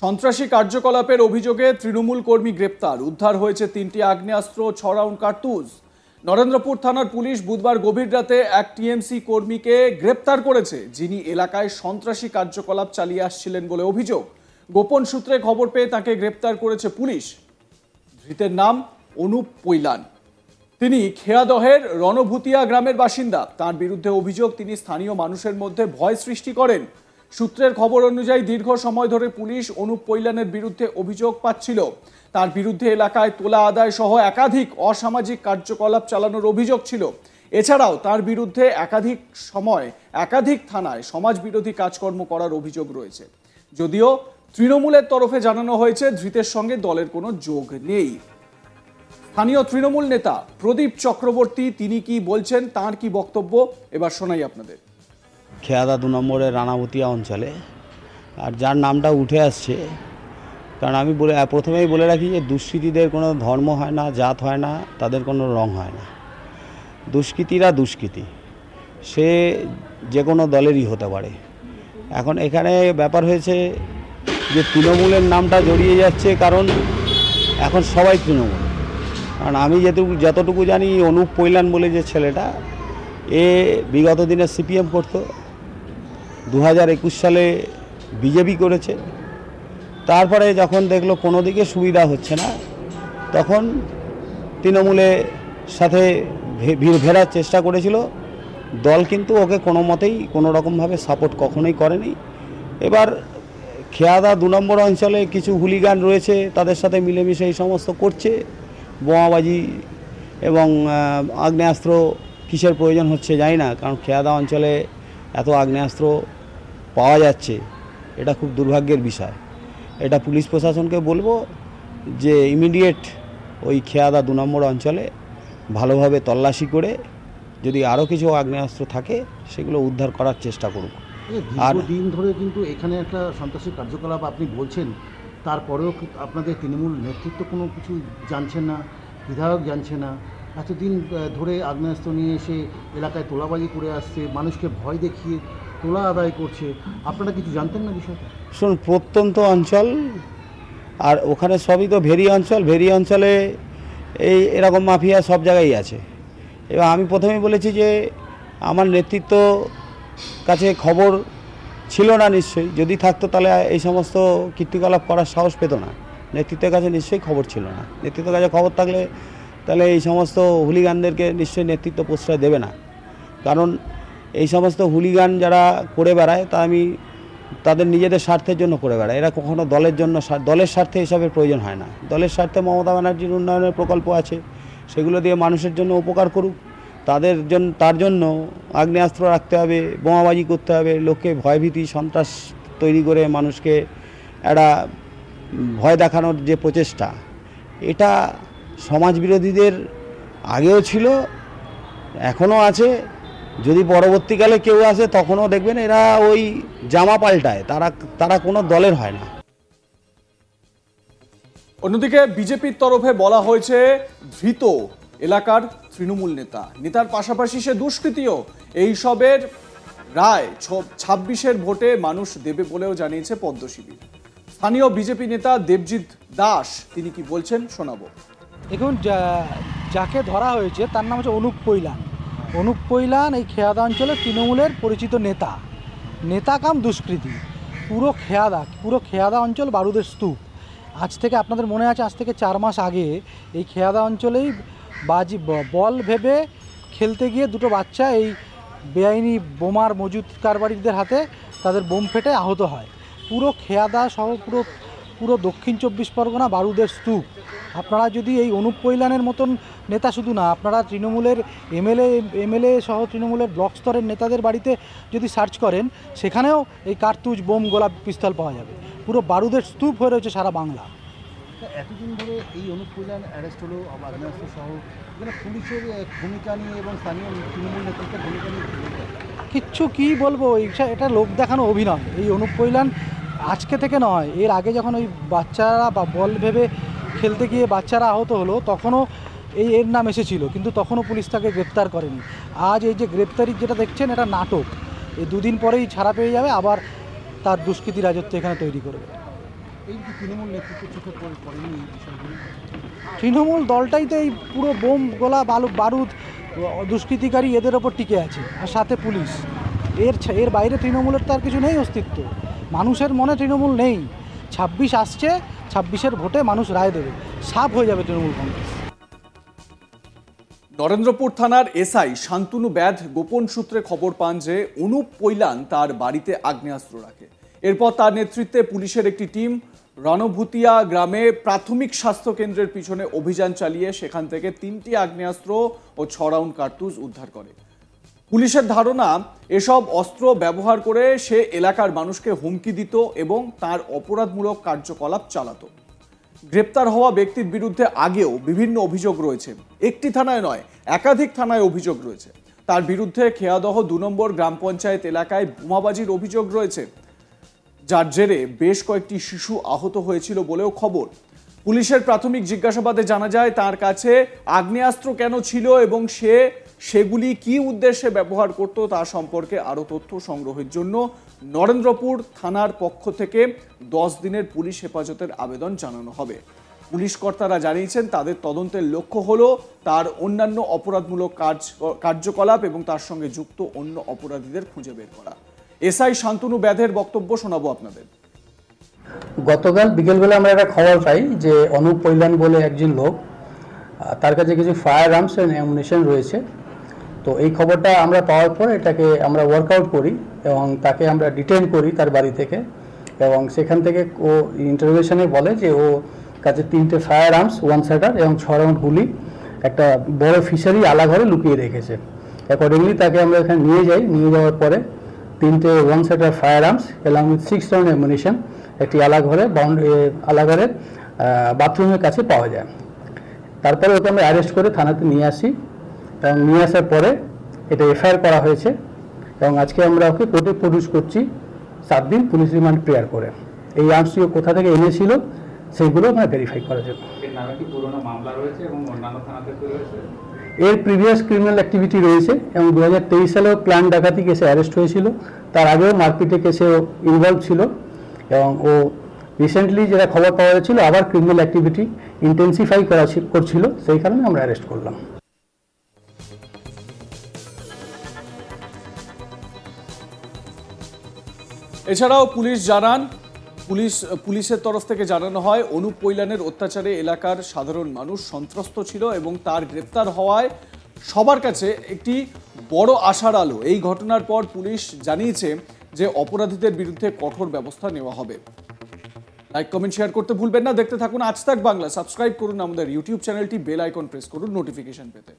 সন্ত্রাসী কার্যকলাপের অভিযোগে তৃণমূল কর্মী গ্রেপ্তার, উদ্ধার হয়েছে 3টি আগ্নেয়াস্ত্র, 6 রাউন্ড কার্তুজ। নরেন্দ্রপুর থানার পুলিশ বুধবার গভীর রাতে এক টিএমসি কর্মীকে গ্রেপ্তার করেছে, যিনি এলাকায় সন্ত্রাসী কার্যকলাপ চালিয়ে আসছিলেন বলে অভিযোগ। গোপন সূত্রে খবর পেয়ে তাকে গ্রেপ্তার করেছে পুলিশ। ধৃতের নাম অনুপ পৈলান। তিনি খেয়াদহের রণভূতিয়া গ্রামের বাসিন্দা। তার বিরুদ্ধে অভিযোগ, তিনি স্থানীয় মানুষের মধ্যে ভয় সৃষ্টি করেন। সূত্রের খবর অনুযায়ী দীর্ঘ সময় ধরে পুলিশ অনুপ পৈলানের বিরুদ্ধে অভিযোগ পাচ্ছিল। তার বিরুদ্ধে এলাকায় তোলা আদায় সহ একাধিক অসামাজিক কার্যকলাপ চালানোর অভিযোগ ছিল। এছাড়াও তার বিরুদ্ধে একাধিক থানায় সমাজ বিরোধী কাজকর্ম করার অভিযোগ রয়েছে। যদিও তৃণমূলের তরফে জানানো হয়েছে ধৃতের সঙ্গে দলের কোনো যোগ নেই। স্থানীয় তৃণমূল নেতা প্রদীপ চক্রবর্তী তিনি কি বলছেন, তার কি বক্তব্য, এবার শোনাই আপনাদের। খেয়াদা 2 নম্বরের রানাভূতিয়া অঞ্চলে, আর যার নামটা উঠে আসছে, কারণ আমি প্রথমেই বলে রাখি যে দুষ্কৃতীদের কোনো ধর্ম হয় না, জাত হয় না, তাদের কোনো রং হয় না। দুষ্কৃতীরা দুষ্কৃতী, সে যে কোনো দলেরই হতে পারে। এখন এখানে ব্যাপার হয়েছে যে তৃণমূলের নামটা জড়িয়ে যাচ্ছে, কারণ এখন সবাই তৃণমূল। কারণ আমি যতটুকু জানি, অনুপ পৈলান বলে যে ছেলেটা, এ বিগত দিনে সিপিএম করতো, 2021 সালে বিজেপি করেছে। তারপরে যখন দেখলো কোনো দিকে সুবিধা হচ্ছে না, তখন তৃণমূলের সাথে ফেরার চেষ্টা করেছিল। দল কিন্তু ওকে কোনো মতেই কোনো রকমভাবে সাপোর্ট কখনোই করেনি। এবার খেয়াদা 2 নম্বর অঞ্চলে কিছু হুলিগান রয়েছে, তাদের সাথে মিলেমিশে এই সমস্ত করছে। বোমাবাজি এবং আগ্নেয়াস্ত্র কিসের প্রয়োজন হচ্ছে জানি না, কারণ খেয়াদা অঞ্চলে এত আগ্নেয়াস্ত্র পাওয়া যাচ্ছে, এটা খুব দুর্ভাগ্যের বিষয়। এটা পুলিশ প্রশাসনকে বলবো যে ইমিডিয়েট ওই খেয়াদা 2 নম্বর অঞ্চলে ভালোভাবে তল্লাশি করে যদি আরও কিছু আগ্নেয়াস্ত্র থাকে সেগুলো উদ্ধার করার চেষ্টা করুক। আর দিন ধরে কিন্তু এখানে একটা সন্ত্রাসী কার্যকলাপ আপনি বলছেন, তারপরেও আপনাদের তৃণমূল নেতৃত্ব কোনো কিছু জানছেন না, বিধায়ক জানছে না। এতদিন ধরে আগ্নেয়াস্ত্র নিয়ে এসে এলাকায় তোলাবাজি করে আসছে, মানুষকে ভয় দেখিয়ে তোলা আদায় করছে, আপনারা কিছু জানতেন না বিষয়টা? শুনুন, প্রত্যন্ত অঞ্চল, আর ওখানে সবই তো ভেরি অঞ্চল। ভেরি অঞ্চলে এরকম মাফিয়া সব জায়গায় আছে। এবার আমি প্রথমেই বলেছি যে আমার নেতৃত্ব কাছে খবর ছিল না, নিশ্চয়ই যদি থাকতো তাহলে এই সমস্ত কীর্তিকলাপ করার সাহস পেত না। নেতৃত্বের কাছে নিশ্চয়ই খবর ছিল না। নেতৃত্বের কাছে খবর থাকলে তাহলে এই সমস্ত হুলিগানদেরকে নিশ্চয়ই নেতৃত্ব প্রশ্রয় দেবে না। কারণ এই সমস্ত হুলিগান যারা করে বেড়ায়, তা আমি তাদের নিজেদের স্বার্থের জন্য করে বেড়ায়। এরা কখনো দলের স্বার্থে এসবের প্রয়োজন হয় না। দলের স্বার্থে মমতা ব্যানার্জির উন্নয়নের প্রকল্প আছে, সেগুলো দিয়ে মানুষের জন্য উপকার করুক। তার জন্য আগ্নেয়াস্ত্র রাখতে হবে, বোমাবাজি করতে হবে, লোককে ভয়ভীতি সন্ত্রাস তৈরি করে মানুষকে একটা ভয় দেখানোর যে প্রচেষ্টা, এটা সমাজ বিরোধীদের আগেও ছিল, এখনও আছে। যদি পরবর্তীকালে কেউ আসে তখনও দেখবেন এরা ওই জামা পাল্টায়, তারা কোনো দলের হয় না। অন্যদিকে বিজেপির তরফে বলা হয়েছে ধৃত এলাকার তৃণমূল নেতার পাশাপাশি সে দুষ্কৃতীও। এইসবের রায় 26-এর ভোটে মানুষ দেবে বলেও জানিয়েছে পদ্ম শিবির। স্থানীয় বিজেপি নেতা দেবজিৎ দাস তিনি কি বলছেন শোনাবো। দেখুন, যাকে ধরা হয়েছে তার নাম হচ্ছে অনুপ পৈলান। অনুপ পৈলান এই খেয়াদা অঞ্চলে তৃণমূলের পরিচিত নেতা কাম দুষ্কৃতী। পুরো খেয়াদা অঞ্চল বারুদের স্তূপ। আজ থেকে আপনাদের মনে আছে, আজ থেকে 4 মাস আগে এই খেয়াদা অঞ্চলেই বল ভেবে খেলতে গিয়ে 2টো বাচ্চা এই বেআইনি বোমার মজুদ কারবারিদের হাতে তাদের বোম ফেটে আহত হয়। পুরো খেয়াদা সহ পুরো দক্ষিণ 24 পরগনা বারুদের স্তূপ। আপনারা যদি এই অনুপ পৈলানের মতন নেতা, শুধু না, আপনারা তৃণমূলের এমএলএ সহ তৃণমূলের ব্লক স্তরের নেতাদের বাড়িতে যদি সার্চ করেন, সেখানেও এই কার্তুজ, বোম, গোলা, পিস্তল পাওয়া যাবে। পুরো বারুদের স্তূপ হয়ে রয়েছে সারা বাংলা। এতদিন ধরে এই অনুপ পৈলান অ্যারেস্ট হলো আগ্নেয়াস্ত্র সহ, এখানে পুলিশের ভূমিকা নিয়ে এবং স্থানীয় তৃণমূল নেতৃত্বের ভূমিকা নিয়ে কিচ্ছু কী বলবো, এটা লোক দেখানো অভিনয়। এই অনুপ পৈলান আজকে থেকে নয়, এর আগে যখন ওই বাচ্চারা বা বল ভেবে খেলতে গিয়ে বাচ্চারা আহত হলো, তখনও এর নাম এসেছিল, কিন্তু তখনও পুলিশ তাকে গ্রেপ্তার করেনি। আজ এই যে গ্রেপ্তারি যেটা দেখছেন, এটা নাটক। এই 2 দিন পরেই ছাড়া পেয়ে যাবে, আবার তার দুষ্কৃতি রাজত্ব এখানে তৈরি করবে। এই যে তৃণমূল নেতৃত্ব চোখে পড়েনি এই বিষয়গুলো? তৃণমূল দলটাই তো এই পুরো বোম গোলা বারুদ দুষ্কৃতিকারী এদের ওপর টিকে আছে, আর সাথে পুলিশ। এর বাইরে তৃণমূলের তো আর কিছু নেই অস্তিত্ব। মানুষের মনে তৃণমূল নেই। 26 আসছে, 26-এর ভোটে মানুষ রায় দেবে, সাফ হয়ে যাবে তৃণমূল কংগ্রেস। নরেন্দ্রপুর থানার এসআই শান্তনু ব্যাধ গোপন সূত্রে খবর পান যে অনুপ পৈলান তার বাড়িতে আগ্নেয়াস্ত্র রাখে। এরপর তার নেতৃত্বে পুলিশের একটি টিম রণভূতিয়া গ্রামে প্রাথমিক স্বাস্থ্য কেন্দ্রের পিছনে অভিযান চালিয়ে সেখান থেকে 3টি আগ্নেয়াস্ত্র ও 6 রাউন্ড কার্তুজ উদ্ধার করে। পুলিশের ধারণা এসব অস্ত্র ব্যবহার করে সে এলাকার মানুষকে হুমকি দিত এবং তার অপরাধমূলক কার্যকলাপ চালাতো। গ্রেপ্তার হওয়া ব্যক্তির বিরুদ্ধে আগেও বিভিন্ন অভিযোগ রয়েছে। একটি থানায় নয়, একাধিক থানায় অভিযোগ রয়েছে। তার বিরুদ্ধে খেয়াদহ 2 নম্বর গ্রাম পঞ্চায়েত এলাকায় বোমাবাজির অভিযোগ রয়েছে, যার জেরে বেশ কয়েকটি শিশু আহত হয়েছিল বলেও খবর। পুলিশের প্রাথমিক জিজ্ঞাসাবাদে জানা যায় তার কাছে আগ্নেয়াস্ত্র কেন ছিল এবং সেগুলি কি উদ্দেশ্যে ব্যবহার করত তা সম্পর্কে আরও তথ্য সংগ্রহের জন্য নরেন্দ্রপুর থানার পক্ষ থেকে 10 দিনের পুলিশ হেফাজতের আবেদন জানানো হবে। পুলিশ কর্তারা জানিয়েছেন তাদের তদন্তের লক্ষ্য হলো তার অন্যান্য অপরাধমূলক কার্যকলাপ এবং তার সঙ্গে যুক্ত অন্য অপরাধীদের খুঁজে বের করা। এসআই শান্তনু ব্যাধের বক্তব্য শোনাবো আপনাদের। গতকাল বিকেলবেলা আমরা একটা খবর পাই যে অনুপ পৈলান বলে একজন লোক, তার কাছে কিছু ফায়ার আর্মস এন্ড অ্যামুনিশন রয়েছে। তো এই খবরটা আমরা পাওয়ার পর এটাকে আমরা ওয়ার্কআউট করি এবং তাকে আমরা ডিটেইন করি তার বাড়ি থেকে, এবং সেখান থেকে ও ইন্টারভিউশনে বলে যে ও কাছে 3টে ফায়ার আর্মস, 1 শাটার এবং 6 রাউন্ড গুলি একটা বড় ফিশারি আলাঘরে লুকিয়ে রেখেছে। অ্যাকর্ডিংলি তাকে আমরা এখানে নিয়ে যাওয়ার পরে 3টে 1 shutter fire arms along with 6 round ammunition একটি আলাঘরের বাথরুমের কাছে পাওয়া যায়। তারপরে ওকে আমরা অ্যারেস্ট করে থানাতে নিয়ে আসি এবং নিয়ে আসার পরে এটা এফআইআর করা হয়েছে এবং আজকে আমরা ওকে কোর্টে প্রডিউস করছি 7 দিন পুলিশ রিমান্ড প্রেয়ার করে। এই আর্মসটিও কোথা থেকে এনেছিল সেইগুলো আমরা ভেরিফাই করার জন্য। এর নামে কি পুরনো মামলা রয়েছে এবং অন্যান্য থানাতে রয়েছে? এর প্রিভিয়াস ক্রিমিনাল অ্যাক্টিভিটি রয়েছে এবং 2023 সালেও প্ল্যান ডাকাতি কেসে অ্যারেস্ট হয়েছিল। তার আগেও মারপিটে কেসেও ইনভলভ ছিল এবং ও রিসেন্টলি যেটা খবর পাওয়া যাচ্ছিল আবার ক্রিমিনাল অ্যাক্টিভিটি ইন্টেন্সিফাই করছিল, সেই কারণে আমরা অ্যারেস্ট করলাম। এছাড়াও পুলিশের তরফ থেকে জানানো হয় অনুপ পৈলানের অত্যাচারে এলাকার সাধারণ মানুষ সন্ত্রস্ত ছিল এবং তার গ্রেপ্তার হওয়ায় সবার কাছে একটি বড় আশার আলো। এই ঘটনার পর পুলিশ জানিয়েছে যে অপরাধীদের বিরুদ্ধে কঠোর ব্যবস্থা নেওয়া হবে। লাইক, কমেন্ট, শেয়ার করতে ভুলবেন না। দেখতে থাকুন আজ তাক বাংলা। সাবস্ক্রাইব করুন আমাদের ইউটিউব চ্যানেলটি, বেল আইকন প্রেস করুন নোটিফিকেশন পেতে।